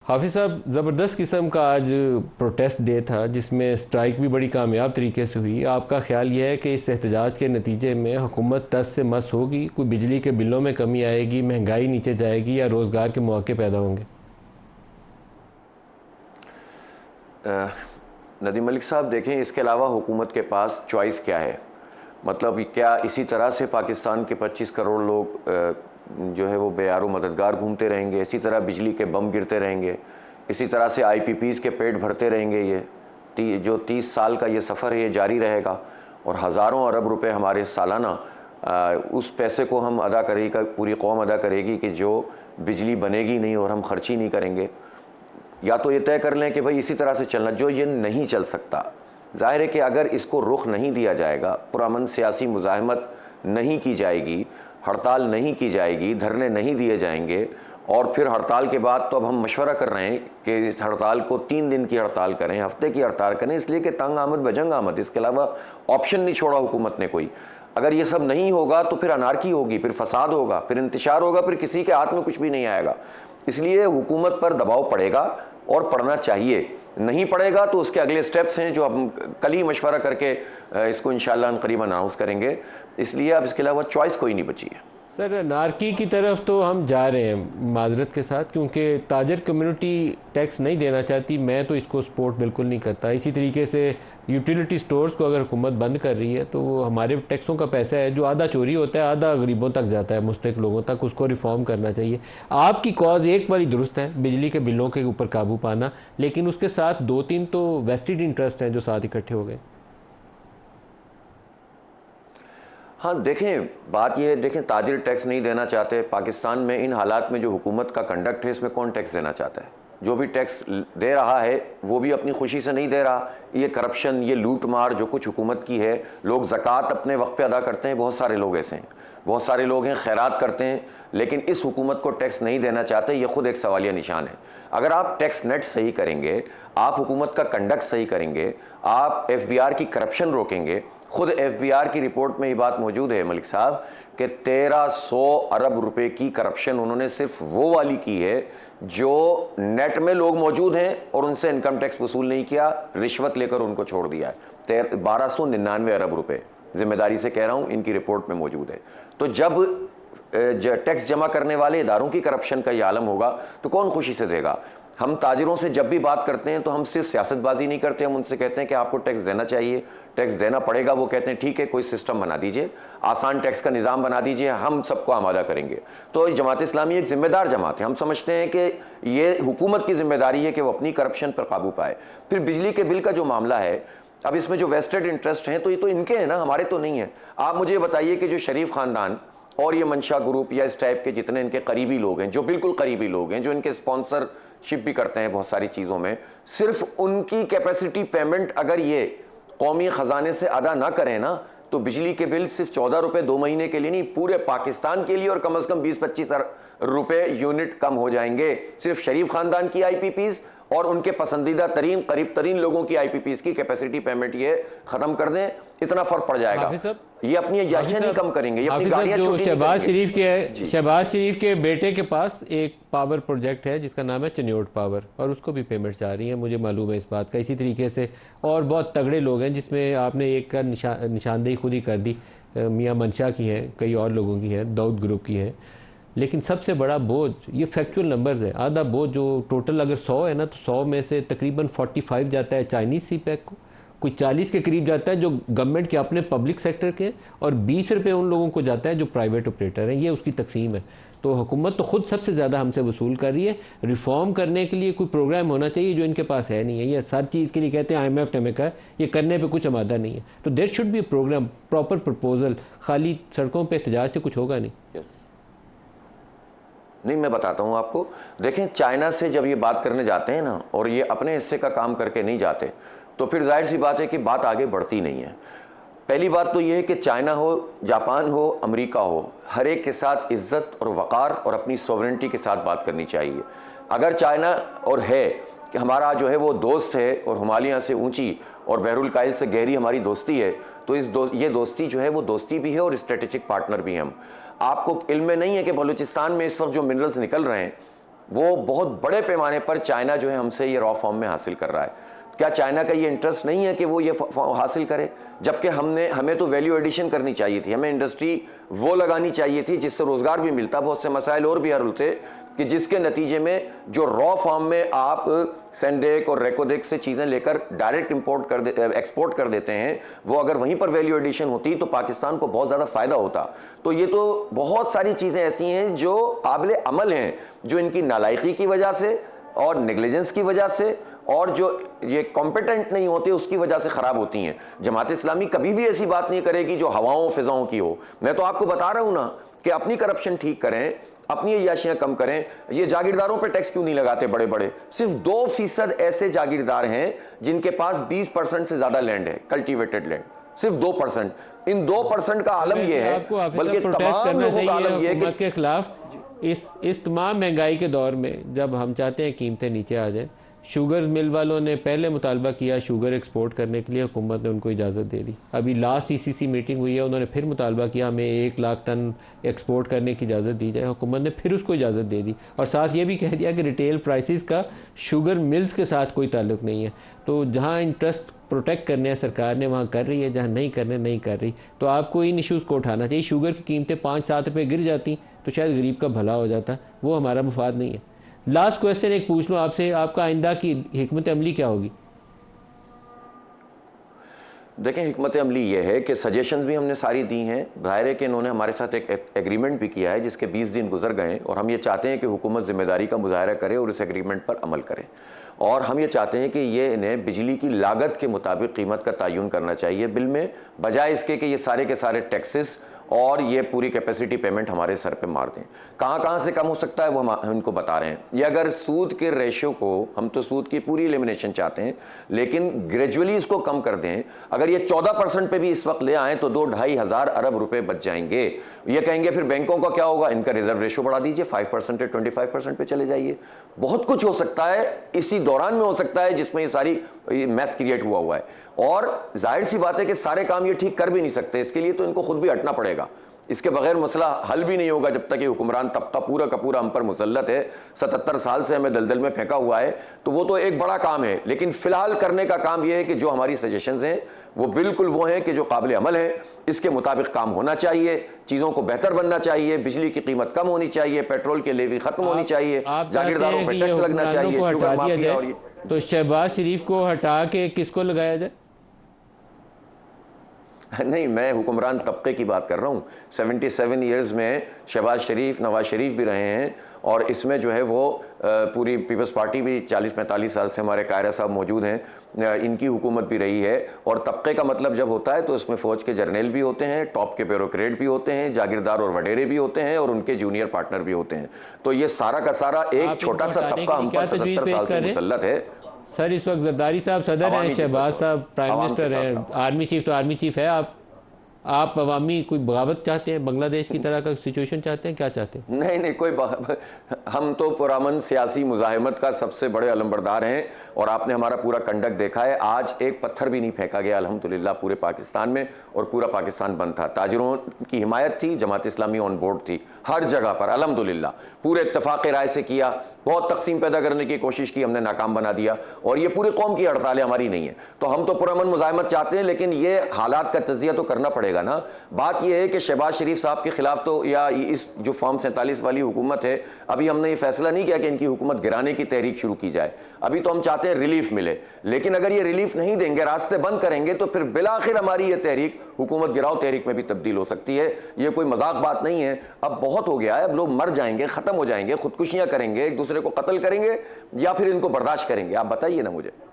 हाफिज़ साहब, ज़बरदस्त किस्म का आज प्रोटेस्ट डे था जिसमें स्ट्राइक भी बड़ी कामयाब तरीके से हुई। आपका ख्याल यह है कि इस एहतजाज के नतीजे में हुकूमत टस से मस होगी, कोई बिजली के बिलों में कमी आएगी, महंगाई नीचे जाएगी या रोज़गार के मौके पैदा होंगे? नदीम मलिक साहब, देखें, इसके अलावा हुकूमत के पास चॉइस क्या है? मतलब क्या इसी तरह से पाकिस्तान के 25 करोड़ लोग जो है वो बेयारो मददगार घूमते रहेंगे, इसी तरह बिजली के बम गिरते रहेंगे, इसी तरह से IPPs के पेट भरते रहेंगे? ये जो 30 साल का ये सफ़र है ये जारी रहेगा और हज़ारों अरब रुपए हमारे सालाना उस पैसे को हम अदा करेगा, पूरी कौम अदा करेगी कि जो बिजली बनेगी नहीं और हम खर्ची नहीं करेंगे। या तो ये तय कर लें कि भाई इसी तरह से चलना, जो ये नहीं चल सकता। ज़ाहिर है कि अगर इसको रुख नहीं दिया जाएगा, पुरअमन सियासी मुज़ाहमत नहीं की जाएगी, हड़ताल नहीं की जाएगी, धरने नहीं दिए जाएंगे, और फिर हड़ताल के बाद तो अब हम मशवरा कर रहे हैं कि इस हड़ताल को 3 दिन की हड़ताल करें, हफ्ते की हड़ताल करें, इसलिए कि तंग आमद बजंग आमद, इसके अलावा ऑप्शन नहीं छोड़ा हुकूमत ने कोई। अगर ये सब नहीं होगा तो फिर अनारकी होगी, फिर फसाद होगा, फिर इंतशार होगा, फिर किसी के हाथ में कुछ भी नहीं आएगा। इसलिए हुकूमत पर दबाव पड़ेगा और पड़ना चाहिए। नहीं पड़ेगा तो उसके अगले स्टेप्स हैं जो हम कल ही मशवरा करके इसको इंशाअल्लाह करीब अनाउंस करेंगे। इसलिए अब इसके अलावा चॉइस कोई नहीं बची है। सर, नारकी की तरफ तो हम जा रहे हैं माजरत के साथ, क्योंकि ताजर कम्युनिटी टैक्स नहीं देना चाहती। मैं तो इसको सपोर्ट बिल्कुल नहीं करता। इसी तरीके से यूटिलिटी स्टोर्स को अगर हुकूमत बंद कर रही है तो वो हमारे टैक्सों का पैसा है जो आधा चोरी होता है, आधा गरीबों तक जाता है, मुस्तहिक लोगों तक। उसको रिफॉर्म करना चाहिए। आपकी कॉज एक बारी दुरुस्त है, बिजली के बिलों के ऊपर काबू पाना, लेकिन उसके साथ 2-3 तो वेस्टेड इंटरेस्ट हैं जो साथ इकट्ठे हो गए। हाँ, देखें, बात यह है, देखें, ताजिर टैक्स नहीं देना चाहते। पाकिस्तान में इन हालात में जो हुकूमत का कंडक्ट है, इसमें कौन टैक्स देना चाहता है? जो भी टैक्स दे रहा है वो भी अपनी खुशी से नहीं दे रहा। ये करप्शन, ये लूट मार जो कुछ हुकूमत की है, लोग ज़कात अपने वक्त पे अदा करते हैं, बहुत सारे लोग ऐसे हैं, बहुत सारे लोग हैं खैरात करते हैं, लेकिन इस हुकूमत को टैक्स नहीं देना चाहते। ये खुद एक सवालिया निशान है। अगर आप टैक्स नेट सही करेंगे, आप हुकूमत का कंडक्ट सही करेंगे, आप FBR की करप्शन रोकेंगे। खुद FBR की रिपोर्ट में ये बात मौजूद है मलिक साहब कि 1300 अरब रुपए की करप्शन उन्होंने सिर्फ वो वाली की है जो नेट में लोग मौजूद हैं और उनसे इनकम टैक्स वसूल नहीं किया, रिश्वत लेकर उनको छोड़ दिया है। 1299 अरब रुपए, जिम्मेदारी से कह रहा हूं, इनकी रिपोर्ट में मौजूद है। तो जब टैक्स जमा करने वाले इदारों की करप्शन का ये आलम होगा तो कौन खुशी से देगा? हम ताजिरों से जब भी बात करते हैं तो हम सिर्फ सियासतबाजी नहीं करते, हम उनसे कहते हैं कि आपको टैक्स देना चाहिए, टैक्स देना पड़ेगा। वो कहते हैं ठीक है, कोई सिस्टम बना दीजिए, आसान टैक्स का निज़ाम बना दीजिए, हम सबको आमादा करेंगे। तो जमात इस्लामी एक जिम्मेदार जमात है। हम समझते हैं कि ये हुकूमत की जिम्मेदारी है कि वो अपनी करप्शन पर काबू पाए। फिर बिजली के बिल का जो मामला है, अब इसमें जो वेस्टेड इंटरेस्ट हैं तो ये तो इनके हैं ना, हमारे तो नहीं है। आप मुझे बताइए कि जो शरीफ ख़ानदान और ये मंशा ग्रुप या इस टाइप के जितने इनके करीबी लोग हैं, जो बिल्कुल करीबी लोग हैं, जो इनके स्पॉन्सरशिप भी करते हैं बहुत सारी चीज़ों में, सिर्फ उनकी कैपेसिटी पेमेंट अगर ये कौमी ख़जाने से अदा ना करें ना, तो बिजली के बिल सिर्फ 14 रुपये 2 महीने के लिए नहीं, पूरे पाकिस्तान के लिए, और कम से कम 20-25 रुपये यूनिट कम हो जाएंगे। सिर्फ शरीफ ख़ानदान की IPPs और उनके पसंदीदा तरीन करीब तरीन लोगों की IPPs की कैपेसिटी पेमेंट ये ख़त्म कर दें, इतना फ़र्क पड़ जाएगा। ये अपनी अयाशियाँ नहीं कम करेंगे, ये अपनी गाड़ियाँ छोटी नहीं करेंगे। शहबाज शरीफ के बेटे के पास एक पावर प्रोजेक्ट है जिसका नाम है चन्योट पावर, और उसको भी पेमेंट्स आ रही हैं, मुझे मालूम है इस बात का। इसी तरीके से और बहुत तगड़े लोग हैं जिसमें आपने एक का निशानदेही खुद ही कर दी, मियाँ मंशा की हैं, कई और लोगों की हैं, दाऊद ग्रुप की हैं। लेकिन सबसे बड़ा बोझ, ये फैक्चुअल नंबर्स है, आधा बोझ जो टोटल अगर 100 है ना, तो 100 में से तकरीबन 45 जाता है चाइनीज़ CPEC को, कोई 40 के करीब जाता है जो गवर्नमेंट के अपने पब्लिक सेक्टर के, और 20 रुपये उन लोगों को जाता है जो प्राइवेट ऑपरेटर हैं। ये उसकी तकसीम है। तो हुकूमत तो खुद सबसे ज़्यादा हमसे वसूल कर रही है। रिफॉर्म करने के लिए कोई प्रोग्राम होना चाहिए जो इनके पास है नहीं है। ये हर चीज़ के लिए कहते हैं IMF ने कहा, ये करने पे कुछ आमादा नहीं है। तो there should be program, proper proposal. खाली सड़कों पर एहतजाज से कुछ होगा नहीं। नहीं, मैं बताता हूँ आपको। देखें, चाइना से जब ये बात करने जाते हैं ना, और ये अपने हिस्से का काम करके नहीं जाते, तो फिर जाहिर सी बात है कि बात आगे बढ़ती नहीं है। पहली बात तो ये है कि चाइना हो, जापान हो, अमेरिका हो, हर एक के साथ इज्जत और वक़ार और अपनी सॉवरेनिटी के साथ बात करनी चाहिए। अगर चाइना और है कि हमारा जो है वो दोस्त है और हिमालय से ऊंची और बहरुल काइल से गहरी हमारी दोस्ती है, तो ये दोस्ती जो है वो दोस्ती भी है और स्ट्रेटेजिक पार्टनर भी हैं हम। आपको इल्म में नहीं है कि बलूचिस्तान में इस वक्त जो मिनरल्स निकल रहे हैं वो बहुत बड़े पैमाने पर चाइना जो है हमसे ये रॉ फॉर्म में हासिल कर रहा है। क्या चाइना का ये इंटरेस्ट नहीं है कि वो ये हासिल करे? जबकि हमें तो वैल्यू एडिशन करनी चाहिए थी, हमें इंडस्ट्री वो लगानी चाहिए थी जिससे रोजगार भी मिलता, बहुत से मसाइल और भी हल होते कि जिसके नतीजे में जो रॉ फॉर्म में आप सेंडेक और रेकोडेक से चीज़ें लेकर डायरेक्ट एक्सपोर्ट कर देते हैं, वो अगर वहीं पर वैल्यू एडिशन होती तो पाकिस्तान को बहुत ज़्यादा फ़ायदा होता। तो ये तो बहुत सारी चीज़ें ऐसी हैं जो काबिल अमल हैं, जो इनकी नालायकी की वजह से और नेग्लिजेंस की वजह से और जो ये कॉम्पिटेंट नहीं होते उसकी वजह से ख़राब होती हैं। जमात इस्लामी कभी भी ऐसी बात नहीं करेगी जो हवाओं फिजाओं की हो। मैं तो आपको बता रहा हूँ ना कि अपनी करप्शन ठीक करें, अपनी अय्याशियां कम करें। ये जागीरदारों पे टैक्स क्यों नहीं लगाते बड़े बड़े? सिर्फ 2% ऐसे जागीरदार हैं जिनके पास 20% से ज्यादा लैंड है, कल्टीवेटेड लैंड, सिर्फ 2%। इन 2% का आलम यह है, बल्कि तमाम लोगों का आलम यह है के खिलाफ इस तमाम महंगाई के दौर में जब हम चाहते हैं कीमतें नीचे आ जाए, शुगर मिल वालों ने पहले मुतालबा किया शुगर एक्सपोर्ट करने के लिए, हुकूमत ने उनको इजाज़त दे दी। अभी लास्ट ECC मीटिंग हुई है, उन्होंने फिर मुतालबा किया हमें 1 लाख टन एक्सपोर्ट करने की इजाज़त दी जाए, हुकूमत ने फिर उसको इजाज़त दे दी और साथ ये भी कह दिया कि रिटेल प्राइसेस का शुगर मिल्स के साथ कोई ताल्लुक़ नहीं है। तो जहाँ इंटरेस्ट प्रोटेक्ट करने हैं सरकार ने वहाँ कर रही है, जहाँ नहीं करने नहीं कर रही। तो आपको इन इशूज़ को उठाना चाहिए। शुगर की कीमतें 5-7 रुपये गिर जाती तो शायद गरीब का भला हो जाता, वो हमारा मुफाद नहीं है। लास्ट क्वेश्चन एक पूछ लो आपसे, आपका आइंदा की हिकमत अमली क्या होगी? देखें, हिकमत अमली ये है कि सजेशंस भी हमने सारी दी हैं। ज़ाहिर है कि इन्होंने हमारे साथ एक एग्रीमेंट भी किया है जिसके 20 दिन गुजर गए हैं और हम ये चाहते हैं कि हुकूमत ज़िम्मेदारी का मुजाहरा करे और इस एग्रीमेंट पर अमल करे। और हम ये चाहते हैं कि ये इन्हें बिजली की लागत के मुताबिक कीमत का तयन करना चाहिए बिल में, बजाय इसके कि ये सारे के सारे टैक्सेस और ये पूरी कैपेसिटी पेमेंट हमारे सर पे मार दें। कहाँ कहाँ से कम हो सकता है वो हम इनको बता रहे हैं। ये अगर सूद के रेशो को, हम तो सूद की पूरी एलिमिनेशन चाहते हैं, लेकिन ग्रेजुअली इसको कम कर दें। अगर ये 14% पे भी इस वक्त ले आएँ तो 2-2.5 हज़ार अरब रुपए बच जाएंगे। ये कहेंगे फिर बैंकों का क्या होगा? इनका रिजर्व रेशो बढ़ा दीजिए, 5% से 25% पे चले जाइए। बहुत कुछ हो सकता है, इसी दौरान में हो सकता है जिसमें ये सारी मैस क्रिएट हुआ है। और जाहिर सी बात है कि सारे काम ये ठीक कर भी नहीं सकते, इसके लिए तो इनको खुद भी हटना पड़ेगा। इसके बगैर मसला हल भी नहीं होगा जब तक ये हुक्मरान तबका पूरा का पूरा हम पर मुसल्लत है। 77 साल से हमें दलदल में फेंका हुआ है, तो वो तो एक बड़ा काम है। लेकिन फिलहाल करने का काम ये है कि जो हमारी सजेशंस हैं वो बिल्कुल वो हैं कि जो काबिल अमल है, इसके मुताबिक काम होना चाहिए, चीज़ों को बेहतर बनना चाहिए, बिजली की कीमत कम होनी चाहिए, पेट्रोल की लेवी खत्म होनी चाहिए, जागीरदारों पर टैक्स लगना चाहिए, शुगर माफिया। और तो शहबाज शरीफ को हटा के किसको लगाया जाए? नहीं, मैं हुक्मरान तबके की बात कर रहा हूँ। 77 ईयर्स में शहबाज शरीफ, नवाज शरीफ भी रहे हैं और इसमें जो है वो पूरी पीपल्स पार्टी भी 40-45 साल से, हमारे कायरा साहब मौजूद हैं, इनकी हुकूमत भी रही है। और तबके का मतलब जब होता है तो इसमें फ़ौज के जर्नल भी होते हैं, टॉप के ब्यूरोक्रेट भी होते हैं, जागीरदार और वडेरे भी होते हैं और उनके जूनियर पार्टनर भी होते हैं। तो ये सारा का सारा एक छोटा सा तबका हम पर 77 साल से मुसल्लत है। सर, इस वक्त जरदारी साहब सदर हैं, शहबाज साहब प्राइम मिनिस्टर हैं, आर्मी चीफ तो आर्मी चीफ है। आप अवामी कोई बगावत चाहते हैं, बांग्लादेश की तरह का सिचुएशन चाहते हैं, क्या चाहते हैं? नहीं, कोई हम तो पुरअमन सियासी मुजाहिमत का सबसे बड़े अलंबरदार हैं और आपने हमारा पूरा कंडक्ट देखा है। आज एक पत्थर भी नहीं फेंका गया अल्हम्दुलिल्लाह पूरे पाकिस्तान में, और पूरा पाकिस्तान बंद था। ताजिरों की हिमायत थी, जमात इस्लामी ऑन बोर्ड थी हर जगह पर अल्हम्दुलिल्लाह। पूरे इत्तेफाक राय से किया, बहुत तकसीम पैदा करने की कोशिश की, हमने नाकाम बना दिया। और ये पूरी कौम की हड़ताल है, हमारी नहीं है। तो हम तो पुरअमन मुजाहिमत चाहते हैं, लेकिन ये हालात का तजिया तो करना पड़ेगा ना। बात यह है कि शहबाज शरीफ साहब के खिलाफ तो, या इस जो फॉर्म 47 वाली हुकूमत है, अभी हमने ये फैसला नहीं किया कि इनकी हुकूमत गिराने की तहरीक शुरू की जाए। अभी तो हम चाहते हैं रिलीफ मिले, लेकिन अगर ये रिलीफ नहीं देंगे, रास्ते बंद करेंगे, तो फिर बिलाखिर हमारी ये तहरीक हुकूमत गिराओ तहरीक में भी तब्दील हो सकती है। ये कोई मजाक बात नहीं है। अब बहुत हो गया है, अब लोग मर जाएंगे, खत्म हो जाएंगे, खुदकुशियां करेंगे, एक दूसरे को कत्ल करेंगे, या फिर इनको बर्दाश्त करेंगे? आप बताइए ना मुझे।